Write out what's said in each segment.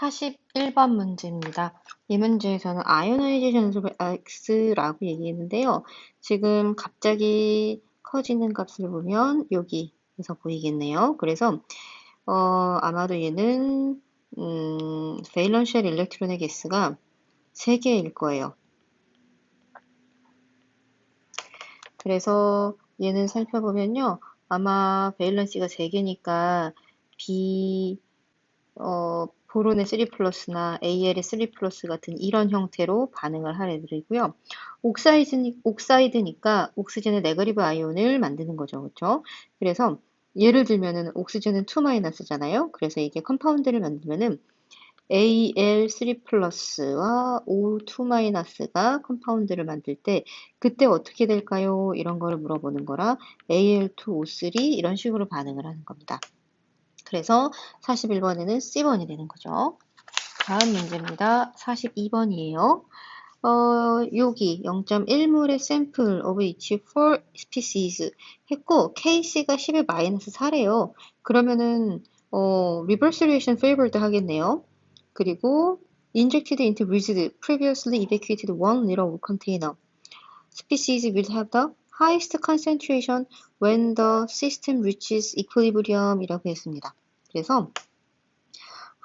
41번 문제입니다. 이 문제에서는 아이오나이제이션 연속을 X라고 얘기했는데요. 지금 갑자기 커지는 값을 보면 여기에서 보이겠네요. 그래서 아마도 얘는 베일런셜 일렉트론의 개수가 3개일 거예요. 그래서 얘는 살펴보면요. 아마 베일런시가 3개니까 보론의 3 플러스나 AL의 3 플러스 같은 이런 형태로 반응을 할 애들이고요. 옥사이드니까 옥시젠의 네거티브 아이온을 만드는 거죠. 그렇죠? 그래서 예를 들면은 옥시젠은 2 마이너스잖아요. 그래서 이게 컴파운드를 만들면은 AL3 플러스와 O2 마이너스가 컴파운드를 만들 때 그때 어떻게 될까요? 이런 거를 물어보는 거라 AL2O3 이런 식으로 반응을 하는 겁니다. 그래서 41번에는 C번이 되는 거죠. 다음 문제입니다. 42번이에요. 여기 0.1몰의 sample of each four species 했고 KC가 10의 마이너스 4래요. 그러면은 reverse relation favored 하겠네요. 그리고 injected into rigid previously evacuated 1 liter container. Species will have the highest concentration when the system reaches equilibrium 이라고 했습니다. 그래서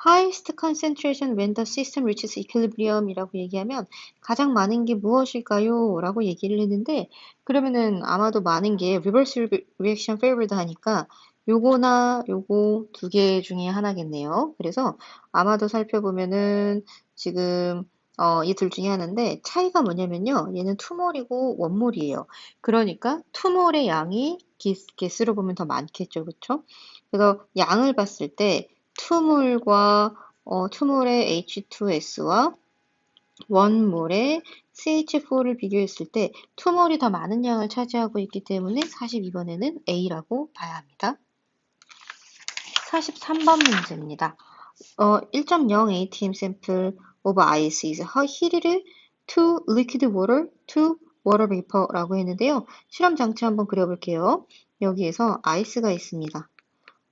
highest concentration when the system reaches equilibrium 이라고 얘기하면 가장 많은 게 무엇일까요? 라고 얘기를 했는데 그러면은 아마도 많은 게 reverse reaction favored 하니까 요거나 요거 2개 중에 하나겠네요. 그래서 아마도 살펴보면은 지금 이 둘 중에 하나인데 차이가 뭐냐면요. 얘는 2몰이고 1몰이에요. 그러니까 2몰의 양이 개수로 보면 더 많겠죠. 그쵸? 그래서 양을 봤을 때 투몰과 투몰의 H2S와 원몰의 CH4를 비교했을 때 투몰이 더 많은 양을 차지하고 있기 때문에 42번에는 A라고 봐야 합니다. 43번 문제입니다. 1.0 ATM sample of ice is heated to liquid water to water vapor라고 했는데요. 실험 장치 한번 그려볼게요. 여기에서 아이스가 있습니다.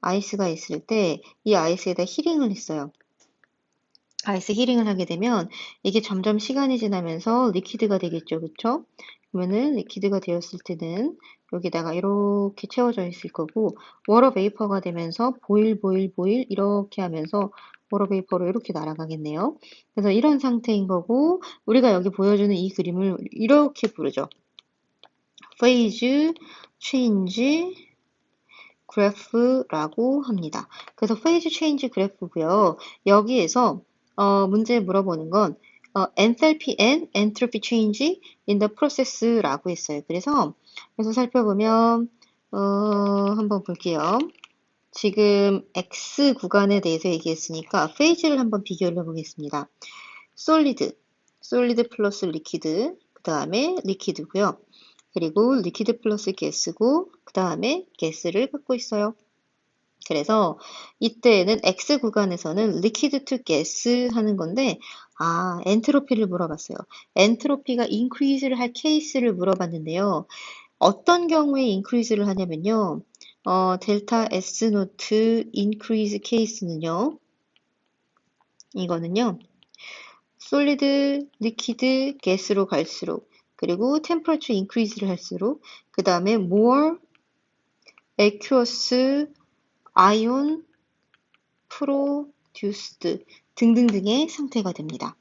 아이스가 있을 때 이 아이스에다 힐링을 했어요. 아이스 힐링을 하게 되면 이게 점점 시간이 지나면서 리퀴드가 되겠죠. 그쵸? 그러면은 리퀴드가 되었을 때는 여기다가 이렇게 채워져 있을 거고 워터 베이퍼가 되면서 보일 이렇게 하면서 워터 베이퍼로 이렇게 날아가겠네요. 그래서 이런 상태인 거고 우리가 여기 보여주는 이 그림을 이렇게 부르죠. phase change 그래프라고 합니다. 그래서 phase change 그래프고요. 여기에서 문제 물어보는 건 enthalpy and entropy change in the process라고 했어요. 그래서 살펴보면 한번 볼게요. 지금 X 구간에 대해서 얘기했으니까 페이지를 한번 비교를 해보겠습니다. 솔리드 플러스 리퀴드, 그 다음에 리퀴드고요. 그리고 리퀴드 플러스 가스고 그 다음에 가스를 갖고 있어요. 그래서 이때는 X 구간에서는 리퀴드 투 가스 하는 건데 엔트로피를 물어봤어요. 엔트로피가 인크리즈를 할 케이스를 물어봤는데요. 어떤 경우에 인크리즈를 하냐면요. 델타 S 노트 인크리즈 케이스는요. 이거는요. 솔리드, 리퀴드, 가스로 갈수록 그리고 템퍼러처 인크리즈를 할수록 그 다음에 more aqueous ion produced 등등등의 상태가 됩니다.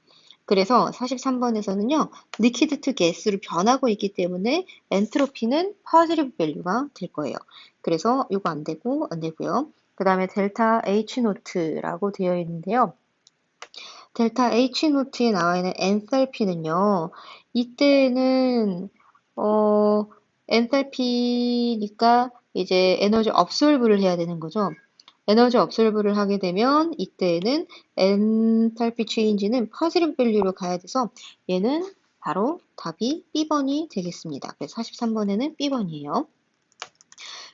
그래서 43번에서는요. 리퀴드 투 가스로 변하고 있기 때문에 엔트로피는 포지티브 밸류가 될 거예요. 그래서 이거 안 되고 안 되고요. 그 다음에 델타 H 노트라고 되어 있는데요. 델타 H 노트에 나와 있는 엔탈피는요. 이때는 엔탈피니까 이제 에너지 업솔브를 해야 되는 거죠. 에너지 업솔브를 하게 되면 이때는 엔탈피 체인지는 포지티브 밸류로 가야 돼서 얘는 바로 답이 B번이 되겠습니다. 그래서 43번에는 B번이에요.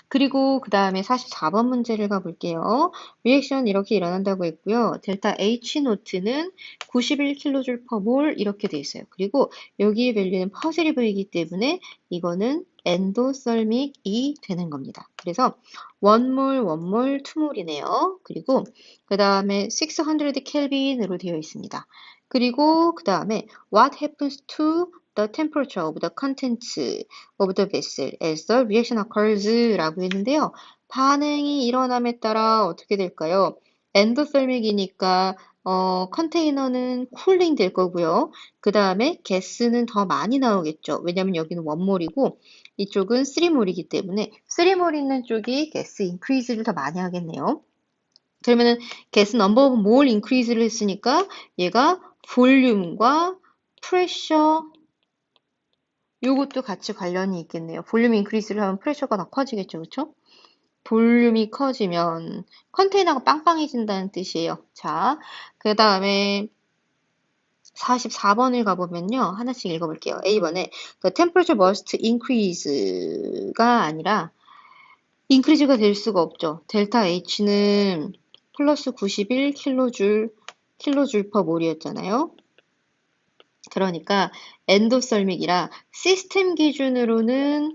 그리고 그 다음에 44번 문제를 가볼게요. 리액션 이렇게 일어난다고 했고요. 델타 H 노트는 91kJ/몰 이렇게 돼 있어요. 그리고 여기의 밸류는 퍼지티브이기 때문에 이거는 엔도설믹이 되는 겁니다. 그래서 원몰, 원몰, 투몰이네요. 그리고 그 다음에 600 켈빈으로 되어 있습니다. 그리고 그 다음에 what happens to the temperature of the contents of the vessel as the reaction occurs 라고 했는데요. 반응이 일어남에 따라 어떻게 될까요? 엔도설믹이니까 컨테이너는 쿨링 될 거고요. 그 다음에 가스는 더 많이 나오겠죠. 왜냐면 여기는 원몰이고 이쪽은 3몰이기 때문에 3몰 있는 쪽이 가스 인크리즈를 더 많이 하겠네요. 그러면은 가스 넘버 오브 몰 인크리즈를 했으니까 얘가 볼륨과 프레셔 요것도 같이 관련이 있겠네요. 볼륨 인크리즈를 하면 프레셔가 더 커지겠죠. 그쵸? 볼륨이 커지면 컨테이너가 빵빵해진다는 뜻이에요. 자, 그 다음에 44번을 가보면요. 하나씩 읽어볼게요. A번에 The temperature must increase가 아니라 increase가 될 수가 없죠. 델타 H는 플러스 91kJ per 몰이었잖아요. 그러니까 엔도설믹이라 시스템 기준으로는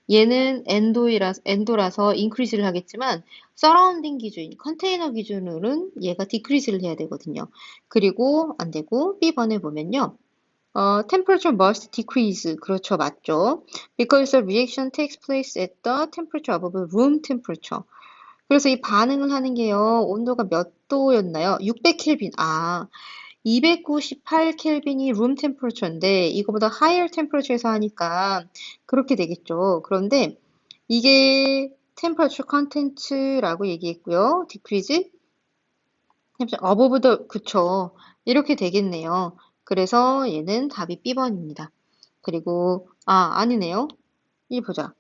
얘는 엔도라서 인크리즈를 하겠지만 서라운딩 기준, 컨테이너 기준으로는 얘가 디크리즈를 해야 되거든요. 그리고 안 되고 B번에 보면요. temperature must decrease. 그렇죠. 맞죠. Because the reaction takes place at the temperature above room temperature. 그래서 이 반응을 하는 게요. 온도가 몇 도였나요? 600켈빈. 298 켈빈이 룸 템퍼러처인데 이거보다 higher temperature에서 하니까 그렇게 되겠죠. 그런데 이게 temperature content라고 얘기했고요. decrease above the 그쵸. 이렇게 되겠네요. 그래서 얘는 답이 B번입니다. 그리고 아니네요. 이 보자.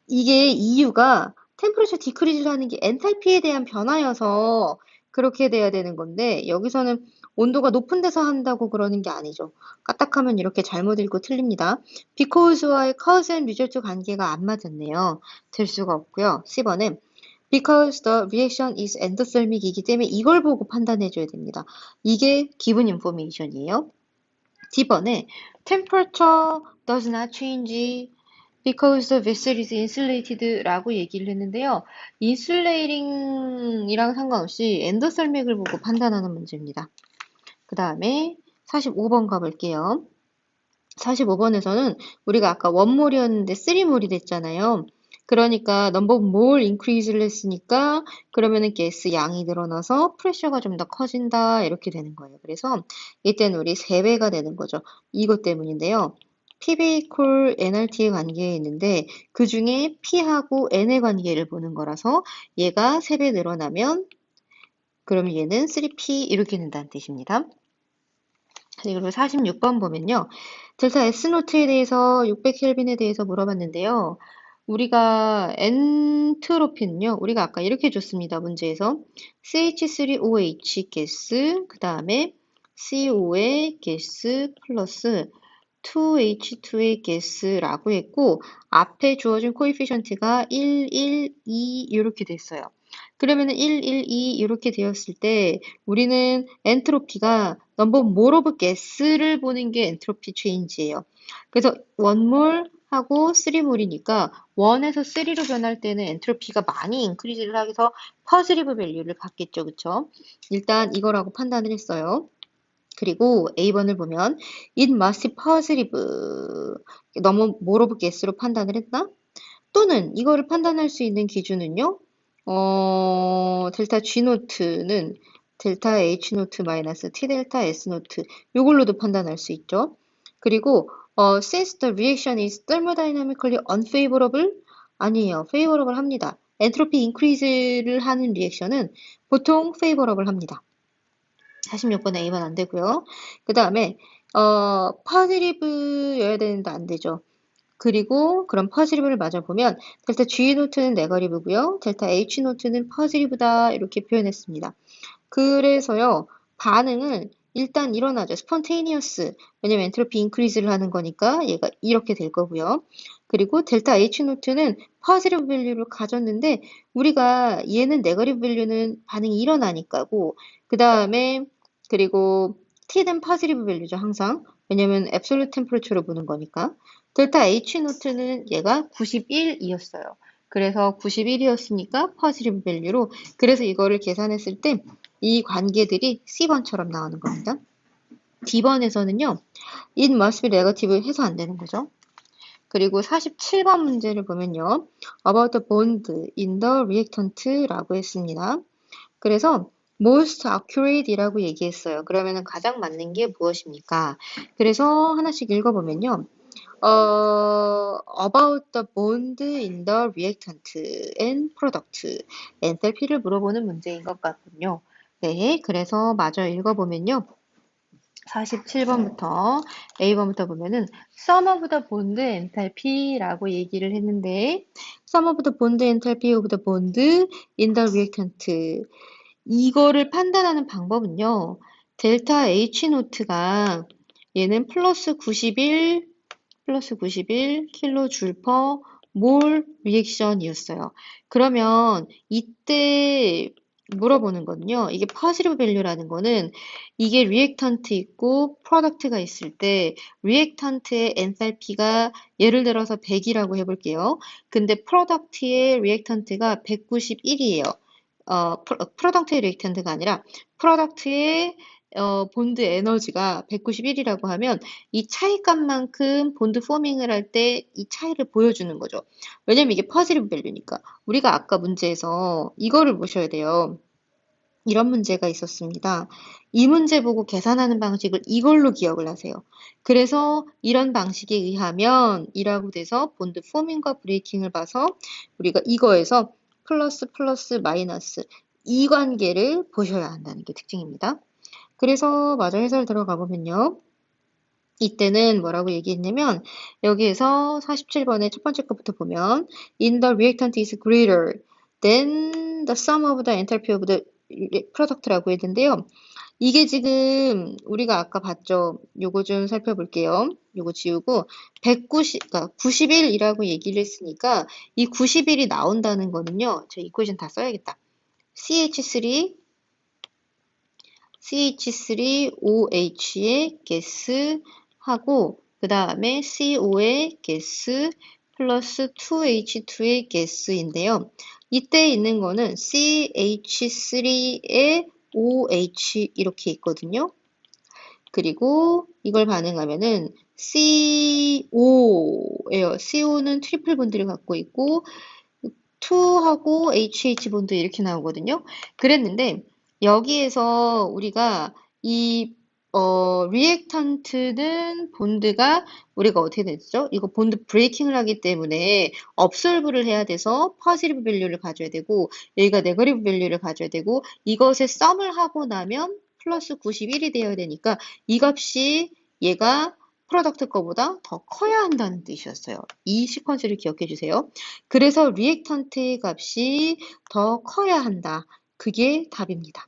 이게 이유가 템퍼러처 디크리즈를 하는 게 엔탈피에 대한 변화여서 그렇게 돼야 되는 건데 여기서는 온도가 높은 데서 한다고 그러는 게 아니죠. 까딱하면 이렇게 잘못 읽고 틀립니다. because와의 cause and result 관계가 안 맞았네요. 될 수가 없고요. 10번은 because the reaction is endothermic이기 때문에 이걸 보고 판단해 줘야 됩니다. 이게 기본 인포메이션이에요. D번에 temperature does not change because the vessel is insulated 라고 얘기를 했는데요. 인슐레이팅이랑 상관없이 엔도설맥을 보고 판단하는 문제입니다. 그 다음에 45번 가볼게요. 45번에서는 우리가 아까 원몰이었는데 3몰이 됐잖아요. 그러니까 넘버 몰 인크리즈를 했으니까 그러면은 가스 양이 늘어나서 프레셔가 좀 더 커진다 이렇게 되는 거예요. 그래서 이때는 우리 3배가 되는 거죠. 이것 때문인데요. PV 콜 NRT의 관계에 있는데 그 중에 P하고 N의 관계를 보는 거라서 얘가 3배 늘어나면 그럼 얘는 3P 이렇게 된다는 뜻입니다. 그리고 46번 보면요. 델타 S노트에 대해서 600켈빈에 대해서 물어봤는데요. 우리가 엔트로피는요. 우리가 아까 이렇게 줬습니다. 문제에서 CH3OH 가스 그 다음에 CO의 가스 플러스 2H2의 가스라고 했고 앞에 주어진 코에피션트가 1, 1, 2 이렇게 됐어요. 그러면은 1, 1, 2 이렇게 되었을 때 우리는 엔트로피가 넘버 몰 오브 가스를 보는 게 엔트로피 체인지예요. 그래서 원몰하고 3몰이니까 1에서 3로 변할 때는 엔트로피가 많이 인크리즈를 하면서 퍼지티브 밸류를 갖겠죠. 그쵸? 일단 이거라고 판단을 했어요. 그리고 A번을 보면 it must positive 너무 more of guess로 판단을 했나? 또는 이거를 판단할 수 있는 기준은요. 델타 G 노트는 델타 H 노트 마이너스 T 델타 S 노트 이걸로도 판단할 수 있죠. 그리고 since the reaction is thermodynamically unfavorable 아니에요. favorable 합니다. 엔트로피 인크리즈를 하는 리액션은 보통 favorable 합니다. 46번에 A만 안 되고요. 그 다음에 퍼지티브여야 되는데 안 되죠. 그리고 그럼 퍼지티브를 맞아보면 델타 G 노트는 네거티브고요. 델타 H 노트는 퍼지티브다 이렇게 표현했습니다. 그래서요. 반응은 일단 일어나죠. 스폰테이니어스. 왜냐면 엔트로피 인크리즈를 하는 거니까 얘가 이렇게 될 거고요. 그리고 델타 H 노트는 포지티브 밸류를 가졌는데 우리가 얘는 네거티브 밸류는 반응이 일어나니까고 그 다음에 그리고 T는 포지티브 밸류죠 항상 왜냐면 앱솔루트 템퍼러처로 보는 거니까 델타 H 노트는 얘가 91이었어요. 그래서 91이었으니까 포지티브 밸류로 그래서 이거를 계산했을 때 이 관계들이 C번처럼 나오는 겁니다. D번에서는요. it must be negative 해서 안 되는 거죠. 그리고 47번 문제를 보면요. about the bond in the reactant라고 했습니다. 그래서 most accurate 이라고 얘기했어요. 그러면 가장 맞는 게 무엇입니까? 그래서 하나씩 읽어보면요. about the bond in the reactant and product 엔탈피를 물어보는 문제인 것 같군요. 네, 그래서 마저 읽어보면요. 47번부터 A번부터 보면은 sum of the bond enthalpy라고 얘기를 했는데 sum of the bond enthalpy of the bond in the reactant 이거를 판단하는 방법은요. 델타 H 노트가 얘는 플러스 91 킬로줄 퍼 몰 리액션이었어요. 그러면 이때 물어보는 거는요. 이게 포지티브 밸류라는 거는 이게 리액턴트 있고 프로덕트가 있을 때 리액턴트의 엔탈피가 예를 들어서 100이라고 해볼게요. 근데 프로덕트의 리액턴트가 191이에요. 프로덕트의 리액턴트가 아니라 프로덕트의 본드 에너지가 191이라고 하면 이 차이값만큼 본드 포밍을 할 때 이 차이를 보여주는 거죠. 왜냐면 이게 포지티브 밸류니까. 우리가 아까 문제에서 이거를 보셔야 돼요. 이런 문제가 있었습니다. 이 문제 보고 계산하는 방식을 이걸로 기억을 하세요. 그래서 이런 방식에 의하면 이라고 돼서 본드 포밍과 브레이킹을 봐서 우리가 이거에서 플러스 플러스 마이너스 이 관계를 보셔야 한다는 게 특징입니다. 그래서 마저 해설 들어가 보면요. 이때는 뭐라고 얘기했냐면 여기에서 47번의 첫 번째 것부터 보면 in the reactant is greater than the sum of the enthalpy of the product라고 했는데요. 이게 지금 우리가 아까 봤죠. 요거 좀 살펴볼게요. 요거 지우고 190, 그러니까 91이라고 얘기를 했으니까 이 91이 나온다는 거는요. 저 이퀘이션 다 써야겠다. CH3OH의 가스 하고 그 다음에 CO의 가스 플러스 2H2의 가스인데요. 이때 있는 거는 CH3의 OH 이렇게 있거든요. 그리고 이걸 반응하면은 CO예요. CO는 트리플 본드를 갖고 있고 2하고 HH 본드 이렇게 나오거든요. 그랬는데 여기에서 우리가 이 리액턴트는 본드가 우리가 어떻게 됐죠? 이거 본드 브레이킹을 하기 때문에 업솔브를 해야 돼서 포지티브 밸류를 가져야 되고 여기가 네거티브 밸류를 가져야 되고 이것에 썸을 하고 나면 플러스 91이 되어야 되니까 이 값이 얘가 프로덕트 거보다 더 커야 한다는 뜻이었어요. 이 시퀀스를 기억해 주세요. 그래서 리액턴트의 값이 더 커야 한다. 그게 답입니다.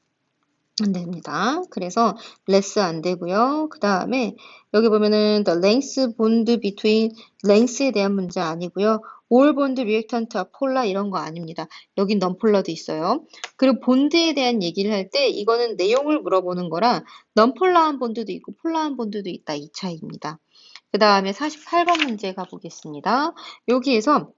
안 됩니다. 그래서 less 안 되고요. 그 다음에 여기 보면은 the length bond between length에 대한 문제 아니고요. all bond reactant are polar 이런 거 아닙니다. 여긴 non-polar도 있어요. 그리고 본드에 대한 얘기를 할 때 이거는 내용을 물어보는 거라 non-polar한 본드도 있고 폴라한 본드도 있다. 이 차이입니다. 그 다음에 48번 문제 가보겠습니다. 여기에서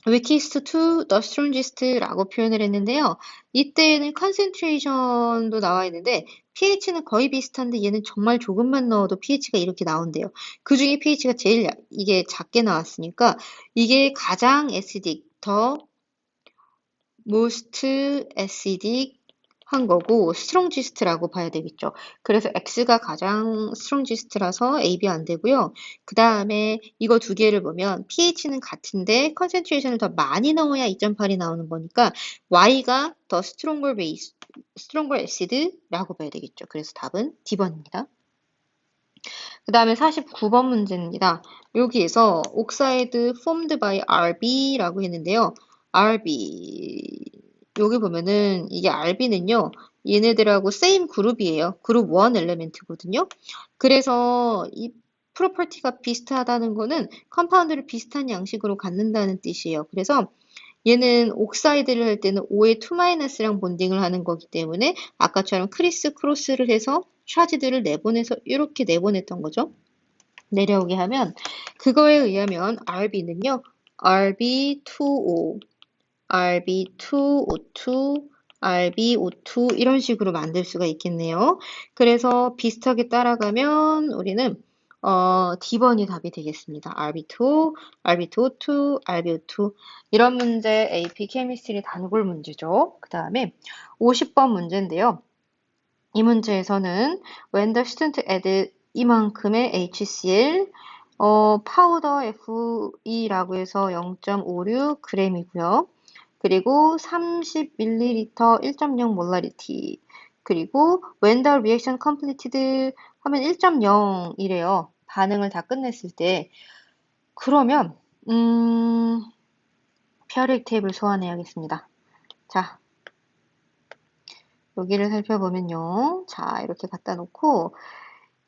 weakest to the strongest라고 표현을 했는데요. 이때는 concentration도 나와 있는데 pH는 거의 비슷한데 얘는 정말 조금만 넣어도 pH가 이렇게 나온대요. 그 중에 pH가 제일 이게 작게 나왔으니까 이게 가장 acidic, 더 most acidic 한 거고 strongest라고 봐야 되겠죠. 그래서 X가 가장 strongest라서 A, B 안 되고요. 그 다음에 이거 두 개를 보면 pH는 같은데 concentration을 더 많이 넣어야 2.8이 나오는 거니까 Y가 더 stronger base, stronger acid라고 봐야 되겠죠. 그래서 답은 D번입니다. 그 다음에 49번 문제입니다. 여기에서 oxide formed by RB라고 했는데요. RB 여기 보면은 이게 RB는요. 얘네들하고 same 그룹이에요. 그룹 1 엘레멘트거든요. 그래서 이 프로퍼티가 비슷하다는 거는 컴파운드를 비슷한 양식으로 갖는다는 뜻이에요. 그래서 얘는 옥사이드를 할 때는 O의 2-랑 본딩을 하는 거기 때문에 아까처럼 크리스 크로스를 해서 차지들을 내보내서 이렇게 내보냈던 거죠. 내려오게 하면 그거에 의하면 RB는요. RB2O, RB2O2, RBO2 이런 식으로 만들 수가 있겠네요. 그래서 비슷하게 따라가면 우리는 D번이 답이 되겠습니다. RB2, RB2O2, RBO2 이런 문제 AP 케미스트리 단골 문제죠. 그 다음에 50번 문제인데요. 이 문제에서는 when the student add 이만큼의 HCl 파우더 FE라고 해서 0.56g이고요. 그리고 30ml 1.0 몰라리티. 그리고 when the reaction completed 하면 1.0이래요. 반응을 다 끝냈을 때. 그러면 periodic table을 소환해야겠습니다. 자, 여기를 살펴보면요. 자, 이렇게 갖다 놓고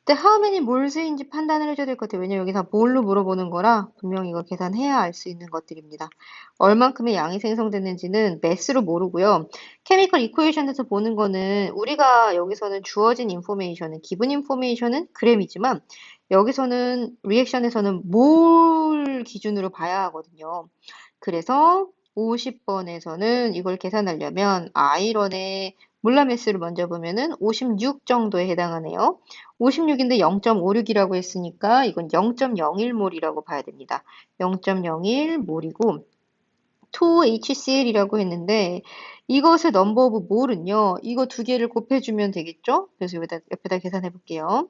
근데 how many moles인지 판단을 해줘야 될 것 같아요. 왜냐면 여기 다 몰로 물어보는 거라 분명히 이거 계산해야 알 수 있는 것들입니다. 얼만큼의 양이 생성됐는지는 매스로 모르고요. 케미컬 이쿠에이션에서 보는 거는 우리가 여기서는 주어진 인포메이션은 기본 인포메이션은 g이지만 여기서는 리액션에서는 몰 기준으로 봐야 하거든요. 그래서 50번에서는 이걸 계산하려면 아이런의 몰라 매스를 먼저 보면은 56 정도에 해당하네요. 56인데 0.56이라고 했으니까 이건 0.01몰이라고 봐야 됩니다. 0.01몰이고 2HCl이라고 했는데 이것의 넘버 오브 몰은요. 이거 두 개를 곱해주면 되겠죠? 그래서 옆에다 계산해 볼게요.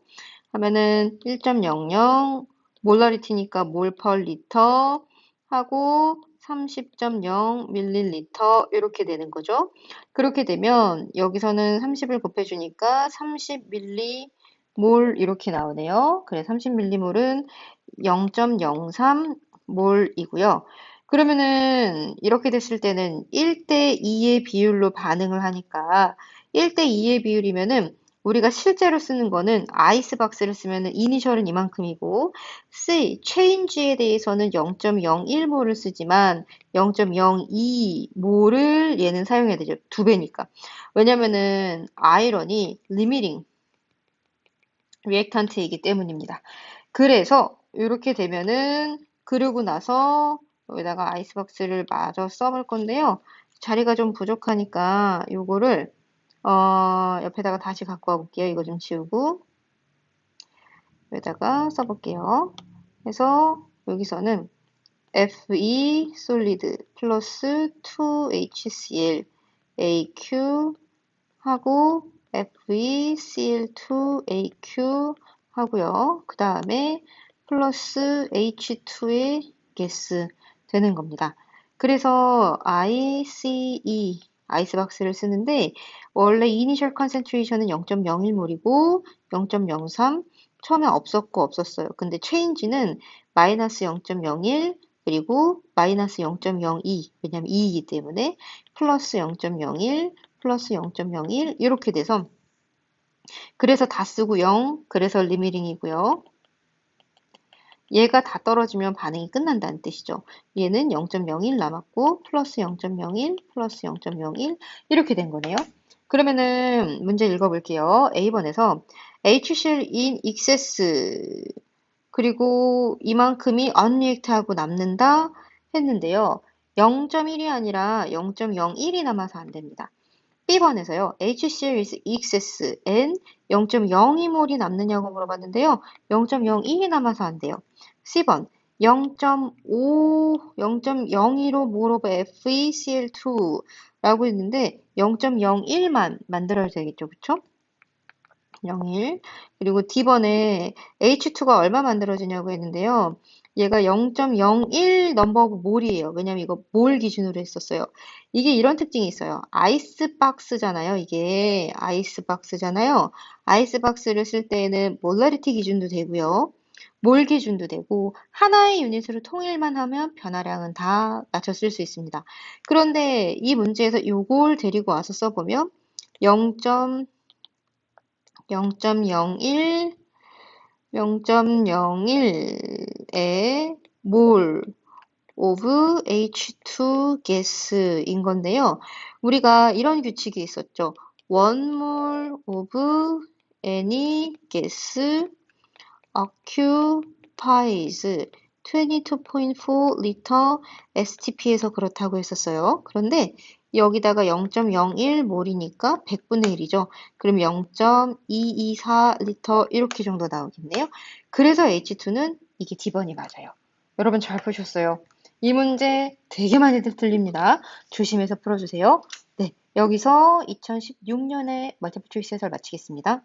하면은 1.00 몰라리티니까 몰 per 리터 하고 30.0 밀리리터 이렇게 되는 거죠. 그렇게 되면 여기서는 30을 곱해주니까 30밀리 몰 이렇게 나오네요. 그래 30밀리몰은 0.03 몰이고요. 그러면은 이렇게 됐을 때는 1대 2의 비율로 반응을 하니까 1대 2의 비율이면은 우리가 실제로 쓰는 거는 아이스박스를 쓰면은 이니셜은 이만큼이고 체인지에 대해서는 0.01몰을 쓰지만 0.02몰을 얘는 사용해야 되죠. 두 배니까. 왜냐면은 아이런이 리미팅 리액탄트이기 때문입니다. 그래서 이렇게 되면은 그러고 나서 여기다가 아이스박스를 마저 써볼 건데요. 자리가 좀 부족하니까 요거를 옆에다가 다시 갖고 와볼게요. 이거 좀 지우고 여기다가 써볼게요. 그래서 여기서는 Fe 솔리드 플러스 2HCl AQ 하고 FeCl2AQ 하고요. 그 다음에 플러스 H2의 가스 되는 겁니다. 그래서 ICE 아이스박스를 쓰는데 원래 이니셜 컨센트레이션은 0.01몰이고 0.03 처음에 없었고 없었어요. 근데 체인지는 마이너스 0.01 그리고 마이너스 0.02 왜냐면 2이기 때문에 플러스 0.01 플러스 0.01 이렇게 돼서 그래서 다 쓰고 0 그래서 리미링이고요. 얘가 다 떨어지면 반응이 끝난다는 뜻이죠. 얘는 0.01 남았고 플러스 0.01 플러스 0.01 이렇게 된 거네요. 그러면은 문제 읽어볼게요. A번에서 HCl in excess 그리고 이만큼이 unreact하고 남는다 했는데요. 0.1이 아니라 0.01이 남아서 안 됩니다. B번에서요. HCl is excess and 0.02몰이 남느냐고 물어봤는데요. 0.01이 남아서 안 돼요. C번 0.5, 0.02로 몰 오브 FeCl2 라고 했는데 0.01만 만들어야 되겠죠. 그쵸? 01. 그리고 D번에 H2가 얼마 만들어지냐고 했는데요. 얘가 0.01 넘버 오브 몰이에요. 왜냐면 이거 몰 기준으로 했었어요. 이게 이런 특징이 있어요. 아이스박스잖아요. 이게 아이스박스잖아요. 아이스박스를 쓸 때에는 몰라리티 기준도 되고요. 몰 기준도 되고 하나의 유닛으로 통일만 하면 변화량은 다 맞춰 쓸 수 있습니다. 그런데 이 문제에서 요걸 데리고 와서 써보면 0.01 0.01의 몰 of H2 gas인 건데요. 우리가 이런 규칙이 있었죠. 1몰 of any gas occupies 22.4 liter STP에서 그렇다고 했었어요. 그런데 여기다가 0.01몰이니까 100분의 1이죠. 그럼 0.224 리터 이렇게 정도 나오겠네요. 그래서 H2는 이게 D번이 맞아요. 여러분 잘 푸셨어요. 이 문제 되게 많이들 틀립니다. 조심해서 풀어주세요. 네, 여기서 2016년에 멀티플 초이스 해설 마치겠습니다.